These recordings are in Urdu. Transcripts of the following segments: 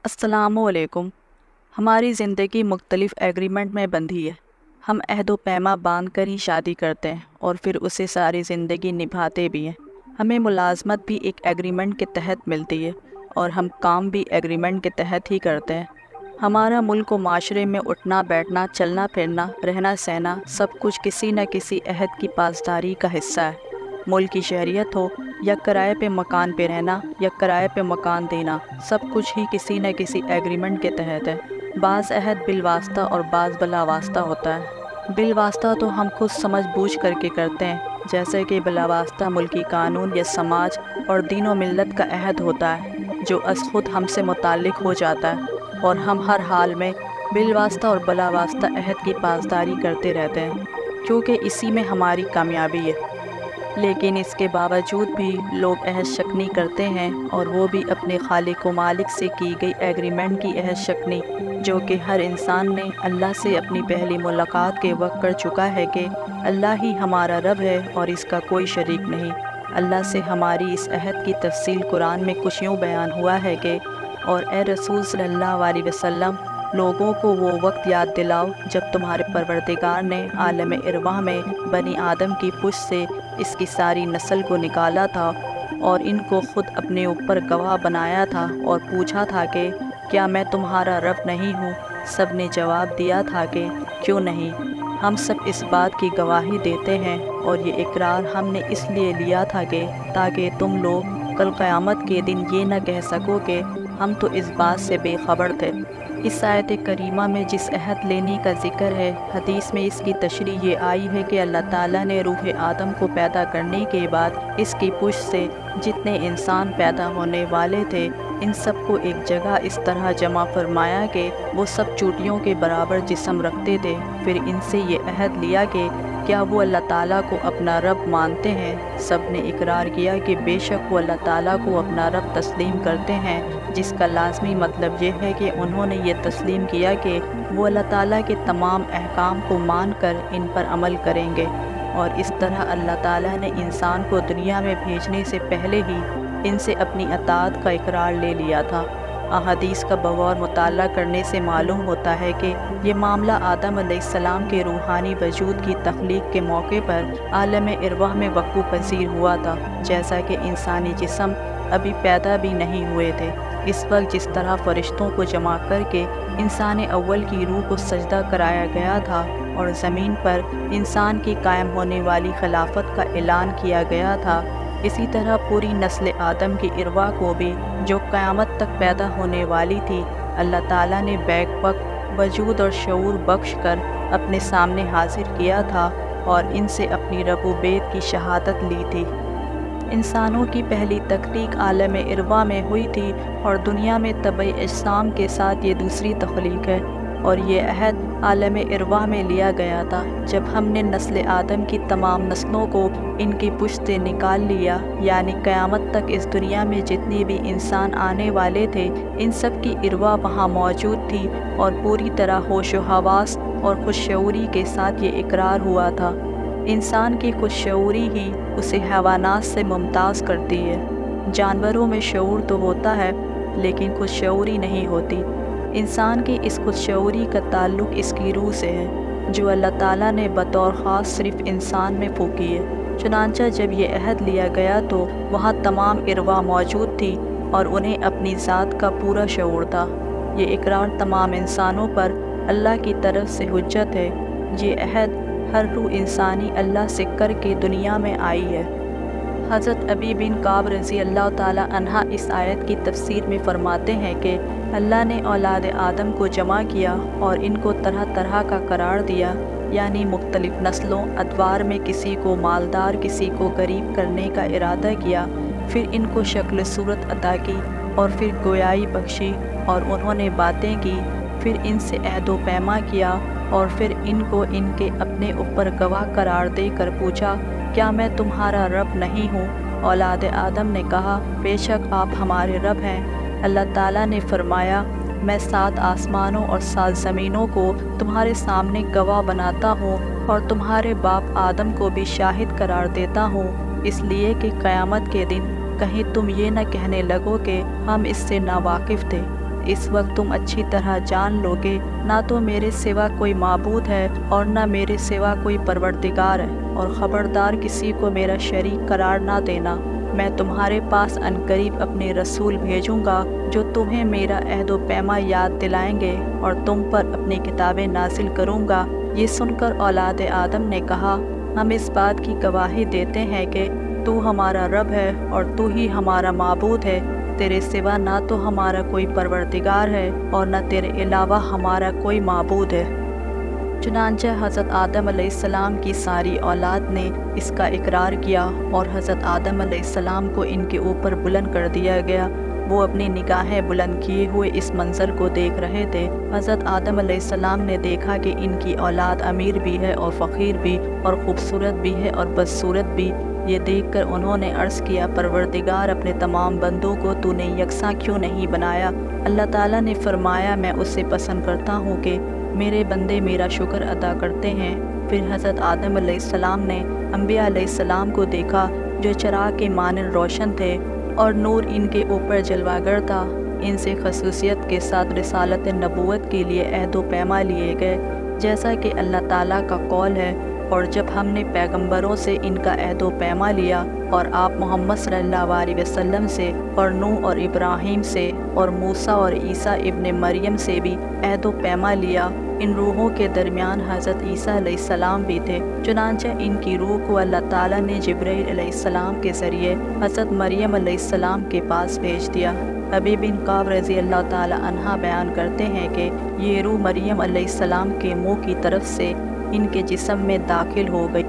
السلام علیکم۔ ہماری زندگی مختلف ایگریمنٹ میں بندھی ہے۔ ہم عہد و پیما باندھ کر ہی شادی کرتے ہیں اور پھر اسے ساری زندگی نبھاتے بھی ہیں۔ ہمیں ملازمت بھی ایک ایگریمنٹ کے تحت ملتی ہے اور ہم کام بھی ایگریمنٹ کے تحت ہی کرتے ہیں۔ ہمارا ملک و معاشرے میں اٹھنا بیٹھنا، چلنا پھرنا، رہنا سہنا سب کچھ کسی نہ کسی عہد کی پاسداری کا حصہ ہے۔ ملک کی شہریت ہو یا کرائے پہ مکان پہ رہنا یا کرائے پہ مکان دینا، سب کچھ ہی کسی نہ کسی ایگریمنٹ کے تحت ہے۔ بعض عہد بالواسطہ اور بعض بلا واسطہ ہوتا ہے۔ بالواسطہ تو ہم خود سمجھ بوجھ کر کے کرتے ہیں، جیسے کہ بلا واسطہ ملکی قانون یا سماج اور دین و ملت کا عہد ہوتا ہے جو از خود ہم سے متعلق ہو جاتا ہے، اور ہم ہر حال میں بالواسطہ اور بلا واسطہ عہد کی پاسداری کرتے رہتے ہیں، کیونکہ اسی میں ہماری کامیابی ہے۔ لیکن اس کے باوجود بھی لوگ عہد شکنی کرتے ہیں، اور وہ بھی اپنے خالق و مالک سے کی گئی ایگریمنٹ کی عہد شکنی، جو کہ ہر انسان نے اللہ سے اپنی پہلی ملاقات کے وقت کر چکا ہے کہ اللہ ہی ہمارا رب ہے اور اس کا کوئی شریک نہیں۔ اللہ سے ہماری اس عہد کی تفصیل قرآن میں کچھ یوں بیان ہوا ہے کہ اور اے رسول صلی اللہ علیہ وسلم، لوگوں کو وہ وقت یاد دلاؤ جب تمہارے پروردگار نے عالم ارواح میں بنی آدم کی پشت سے اس کی ساری نسل کو نکالا تھا اور ان کو خود اپنے اوپر گواہ بنایا تھا اور پوچھا تھا کہ کیا میں تمہارا رب نہیں ہوں؟ سب نے جواب دیا تھا کہ کیوں نہیں، ہم سب اس بات کی گواہی دیتے ہیں، اور یہ اقرار ہم نے اس لیے لیا تھا کہ تاکہ تم لوگ کل قیامت کے دن یہ نہ کہہ سکو کہ ہم تو اس بات سے بے خبر تھے۔ اس آیت کریمہ میں جس عہد لینے کا ذکر ہے، حدیث میں اس کی تشریح یہ آئی ہے کہ اللہ تعالیٰ نے روح آدم کو پیدا کرنے کے بعد اس کی پشت سے جتنے انسان پیدا ہونے والے تھے، ان سب کو ایک جگہ اس طرح جمع فرمایا کہ وہ سب چوٹیوں کے برابر جسم رکھتے تھے۔ پھر ان سے یہ عہد لیا کہ کیا وہ اللہ تعالیٰ کو اپنا رب مانتے ہیں؟ سب نے اقرار کیا کہ بے شک وہ اللہ تعالیٰ کو اپنا رب تسلیم کرتے ہیں، جس کا لازمی مطلب یہ ہے کہ انہوں نے یہ تسلیم کیا کہ وہ اللہ تعالیٰ کے تمام احکام کو مان کر ان پر عمل کریں گے، اور اس طرح اللہ تعالیٰ نے انسان کو دنیا میں بھیجنے سے پہلے ہی ان سے اپنی اطاعت کا اقرار لے لیا تھا۔ احادیث کا بغور مطالعہ کرنے سے معلوم ہوتا ہے کہ یہ معاملہ آدم علیہ السلام کے روحانی وجود کی تخلیق کے موقع پر عالم ارواح میں وقوع پذیر ہوا تھا، جیسا کہ انسانی جسم ابھی پیدا بھی نہیں ہوئے تھے۔ اس وقت جس طرح فرشتوں کو جمع کر کے انسان اول کی روح کو سجدہ کرایا گیا تھا اور زمین پر انسان کی قائم ہونے والی خلافت کا اعلان کیا گیا تھا، اسی طرح پوری نسل آدم کی ارواح کو بھی جو قیامت تک پیدا ہونے والی تھی، اللہ تعالیٰ نے بیک وقت وجود اور شعور بخش کر اپنے سامنے حاضر کیا تھا اور ان سے اپنی ربوبیت کی شہادت لی تھی۔ انسانوں کی پہلی تخلیق عالم ارواح میں ہوئی تھی، اور دنیا میں طبع اجسام کے ساتھ یہ دوسری تخلیق ہے، اور یہ عہد عالم ارواح میں لیا گیا تھا جب ہم نے نسل آدم کی تمام نسلوں کو ان کی پشت سے نکال لیا، یعنی قیامت تک اس دنیا میں جتنے بھی انسان آنے والے تھے، ان سب کی ارواح وہاں موجود تھی، اور پوری طرح ہوش و حواس اور خوش شعوری کے ساتھ یہ اقرار ہوا تھا۔ انسان کی خوش شعوری ہی اسے حیوانات سے ممتاز کرتی ہے۔ جانوروں میں شعور تو ہوتا ہے لیکن خوش شعوری نہیں ہوتی۔ انسان کی اس خوش شعوری کا تعلق اس کی روح سے ہے، جو اللہ تعالیٰ نے بطور خاص صرف انسان میں پھونکی ہے۔ چنانچہ جب یہ عہد لیا گیا تو وہاں تمام ارواح موجود تھی اور انہیں اپنی ذات کا پورا شعور تھا۔ یہ اقرار تمام انسانوں پر اللہ کی طرف سے حجت ہے۔ یہ عہد ہر روح انسانی اللہ سے کر کے دنیا میں آئی ہے۔ حضرت ابی بن کعب رضی اللہ تعالیٰ عنہ اس آیت کی تفسیر میں فرماتے ہیں کہ اللہ نے اولاد آدم کو جمع کیا اور ان کو طرح طرح کا قرار دیا، یعنی مختلف نسلوں ادوار میں کسی کو مالدار کسی کو غریب کرنے کا ارادہ کیا، پھر ان کو شکل صورت عطا کی اور پھر گویائی بخشی اور انہوں نے باتیں کی، پھر ان سے عہد و پیما کیا اور پھر ان کو ان کے اپنے اوپر گواہ قرار دے کر پوچھا کیا میں تمہارا رب نہیں ہوں؟ اولاد آدم نے کہا بے شک آپ ہمارے رب ہیں۔ اللہ تعالیٰ نے فرمایا میں 7 آسمانوں اور 7 زمینوں کو تمہارے سامنے گواہ بناتا ہوں اور تمہارے باپ آدم کو بھی شاہد قرار دیتا ہوں، اس لیے کہ قیامت کے دن کہیں تم یہ نہ کہنے لگو کہ ہم اس سے ناواقف تھے۔ اس وقت تم اچھی طرح جان لوگے نہ تو میرے سوا کوئی معبود ہے اور نہ میرے سوا کوئی پروردگار ہے، اور خبردار کسی کو میرا شریک قرار نہ دینا۔ میں تمہارے پاس عنقریب اپنے رسول بھیجوں گا جو تمہیں میرا عہد و پیما یاد دلائیں گے اور تم پر اپنی کتابیں نازل کروں گا۔ یہ سن کر اولاد آدم نے کہا، ہم اس بات کی گواہی دیتے ہیں کہ تو ہمارا رب ہے اور تو ہی ہمارا معبود ہے، تیرے سوا نہ تو ہمارا کوئی پروردگار ہے اور نہ تیرے علاوہ ہمارا کوئی معبود ہے۔ چنانچہ حضرت آدم علیہ السلام کی ساری اولاد نے اس کا اقرار کیا اور حضرت آدم علیہ السلام کو ان کے اوپر بلند کر دیا گیا۔ وہ اپنی نگاہیں بلند کیے ہوئے اس منظر کو دیکھ رہے تھے۔ حضرت آدم علیہ السلام نے دیکھا کہ ان کی اولاد امیر بھی ہے اور فقیر بھی اور خوبصورت بھی ہے اور بدصورت بھی۔ یہ دیکھ کر انہوں نے عرض کیا، پروردگار اپنے تمام بندوں کو تو نے یکساں کیوں نہیں بنایا؟ اللہ تعالیٰ نے فرمایا، میں اسے پسند کرتا ہوں کہ میرے بندے میرا شکر ادا کرتے ہیں۔ پھر حضرت آدم علیہ السلام نے انبیاء علیہ السلام کو دیکھا جو چراغ کے مانند روشن تھے اور نور ان کے اوپر جلواگر تھا۔ ان سے خصوصیت کے ساتھ رسالت نبوت کے لیے عہد و پیما لیے گئے، جیسا کہ اللہ تعالیٰ کا قول ہے، اور جب ہم نے پیغمبروں سے ان کا عہد و پیما لیا اور آپ محمد صلی اللہ علیہ وسلم سے اور نوح اور ابراہیم سے اور موسیٰ اور عیسیٰ ابن مریم سے بھی عہد و پیما لیا، ان روحوں کے درمیان حضرت عیسیٰ علیہ السلام بھی تھے۔ چنانچہ ان کی روح کو اللہ تعالیٰ نے جبرائیل علیہ السلام کے ذریعے حضرت مریم علیہ السلام کے پاس بھیج دیا۔ ابی بن کعب رضی اللہ تعالیٰ عنہ بیان کرتے ہیں کہ یہ روح مریم علیہ السلام کے منہ کی طرف سے ان کے جسم میں داخل ہو گئی۔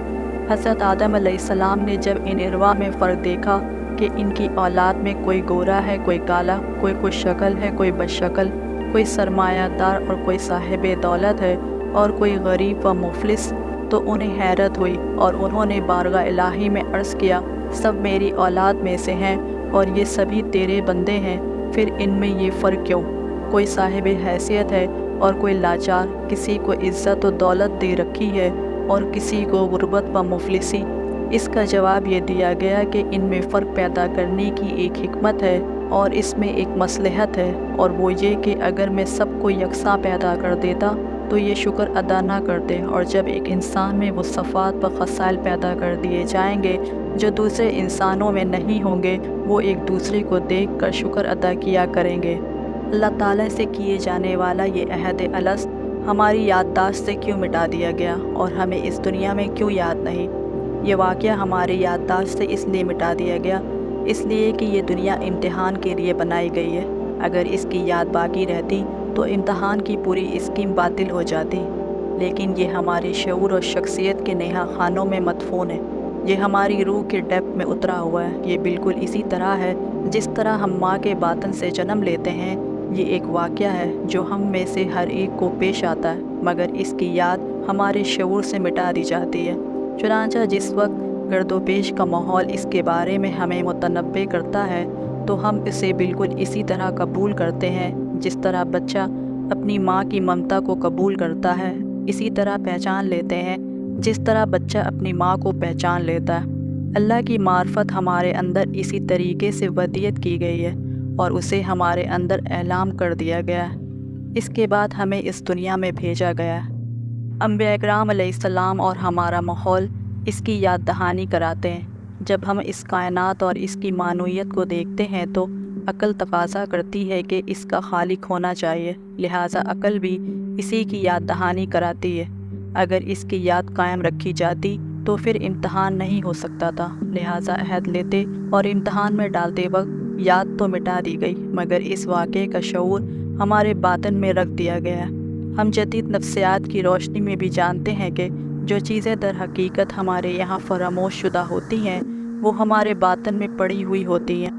حضرت آدم علیہ السلام نے جب ان ارواح میں فرق دیکھا کہ ان کی اولاد میں کوئی گورا ہے، کوئی کالا، کوئی خوش شکل ہے، کوئی بد شکل، کوئی سرمایہ دار اور کوئی صاحب دولت ہے اور کوئی غریب و مفلس، تو انہیں حیرت ہوئی اور انہوں نے بارگاہ الہی میں عرض کیا، سب میری اولاد میں سے ہیں اور یہ سبھی تیرے بندے ہیں، پھر ان میں یہ فرق کیوں؟ کوئی صاحب حیثیت ہے اور کوئی لاچار، کسی کو عزت و دولت دے رکھی ہے اور کسی کو غربت و مفلسی۔ اس کا جواب یہ دیا گیا کہ ان میں فرق پیدا کرنے کی ایک حکمت ہے اور اس میں ایک مصلحت ہے، اور وہ یہ کہ اگر میں سب کو یکساں پیدا کر دیتا تو یہ شکر ادا نہ کرتے، اور جب ایک انسان میں وہ صفات و خصائل پیدا کر دیے جائیں گے جو دوسرے انسانوں میں نہیں ہوں گے، وہ ایک دوسرے کو دیکھ کر شکر ادا کیا کریں گے۔ اللہ تعالیٰ سے کیے جانے والا یہ عہد الست ہماری یادداشت سے کیوں مٹا دیا گیا اور ہمیں اس دنیا میں کیوں یاد نہیں؟ یہ واقعہ ہماری یادداشت سے اس لیے مٹا دیا گیا، اس لیے کہ یہ دنیا امتحان کے لیے بنائی گئی ہے۔ اگر اس کی یاد باقی رہتی تو امتحان کی پوری اسکیم باطل ہو جاتی، لیکن یہ ہمارے شعور اور شخصیت کے نہا خانوں میں مدفون ہے، یہ ہماری روح کے ڈیپتھ میں اترا ہوا ہے۔ یہ بالکل اسی طرح ہے جس طرح ہم ماں کے باطن سے جنم لیتے ہیں۔ یہ ایک واقعہ ہے جو ہم میں سے ہر ایک کو پیش آتا ہے، مگر اس کی یاد ہمارے شعور سے مٹا دی جاتی ہے۔ چنانچہ جس وقت گرد و پیش کا ماحول اس کے بارے میں ہمیں متنبع کرتا ہے تو ہم اسے بالکل اسی طرح قبول کرتے ہیں جس طرح بچہ اپنی ماں کی ممتا کو قبول کرتا ہے، اسی طرح پہچان لیتے ہیں جس طرح بچہ اپنی ماں کو پہچان لیتا ہے۔ اللہ کی معرفت ہمارے اندر اسی طریقے سے ودیت کی گئی ہے اور اسے ہمارے اندر اعلام کر دیا گیا ہے۔ اس کے بعد ہمیں اس دنیا میں بھیجا گیا ہے۔ انبیاء اکرام علیہ السلام اور ہمارا ماحول اس کی یاد دہانی کراتے ہیں۔ جب ہم اس کائنات اور اس کی معنویت کو دیکھتے ہیں تو عقل تقاضا کرتی ہے کہ اس کا خالق ہونا چاہیے، لہٰذا عقل بھی اسی کی یاد دہانی کراتی ہے۔ اگر اس کی یاد قائم رکھی جاتی تو پھر امتحان نہیں ہو سکتا تھا، لہٰذا عہد لیتے اور امتحان میں ڈالتے وقت یاد تو مٹا دی گئی، مگر اس واقعے کا شعور ہمارے باطن میں رکھ دیا گیا۔ ہم جدید نفسیات کی روشنی میں بھی جانتے ہیں کہ جو چیزیں در حقیقت ہمارے یہاں فراموش شدہ ہوتی ہیں وہ ہمارے باطن میں پڑی ہوئی ہوتی ہیں۔